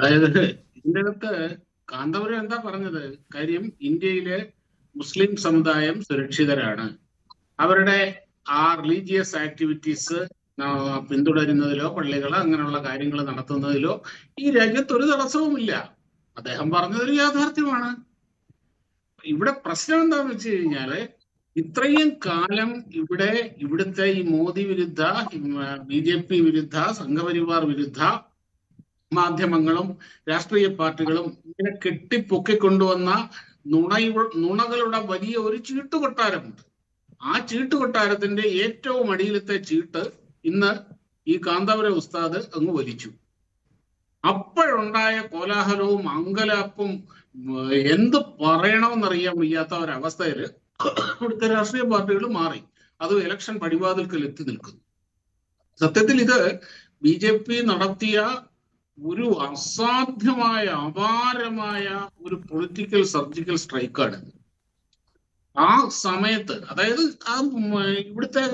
അതായത് ഇതിന്റെ അകത്ത് കാന്തപുരം എന്താ പറഞ്ഞത്? കാര്യം ഇന്ത്യയിലെ മുസ്ലിം സമുദായം സുരക്ഷിതരാണ്. അവരുടെ ആ റിലീജിയസ് ആക്ടിവിറ്റീസ് പിന്തുടരുന്നതിലോ പള്ളികളോ അങ്ങനെയുള്ള കാര്യങ്ങൾ നടത്തുന്നതിലോ ഈ രാജ്യത്ത് ഒരു തടസ്സവുമില്ല. അദ്ദേഹം പറഞ്ഞതൊരു യാഥാർത്ഥ്യമാണ്. ഇവിടെ പ്രശ്നം എന്താന്ന് വെച്ച് കഴിഞ്ഞാല് ഇത്രയും കാലം ഇവിടുത്തെ ഈ മോദി വിരുദ്ധ, BJP വിരുദ്ധ, സംഘപരിവാർ വിരുദ്ധ മാധ്യമങ്ങളും രാഷ്ട്രീയ പാർട്ടികളും ഇങ്ങനെ കെട്ടിപ്പൊക്കിക്കൊണ്ടുവന്ന നുണകളുടെ വലിയ ഒരു ചീട്ടുകൊട്ടാരമുണ്ട്. ആ ചീട്ടുകൊട്ടാരത്തിന്റെ ഏറ്റവും അടിയിലത്തെ ചീട്ട് ഇന്ന് ഈ കാന്തപുര ഉസ്താദ് അങ്ങ് വലിച്ചു. അപ്പോഴുണ്ടായ കോലാഹലവും അങ്കലാപ്പും എന്ത് പറയണമെന്നറിയാൻ വയ്യാത്ത ഒരവസ്ഥയിൽ ഇവിടുത്തെ രാഷ്ട്രീയ പാർട്ടികൾ മാറി. അത് ഇലക്ഷൻ പടിവാതിൽക്കൽ എത്തി നിൽക്കുന്നു. സത്യത്തിൽ ഇത് BJP നടത്തിയ ഒരു അസാധ്യമായ അപാരമായ ഒരു പൊളിറ്റിക്കൽ സർജിക്കൽ സ്ട്രൈക്കാണ്. ആ സമയത്ത്, അതായത് ഇവിടുത്തെ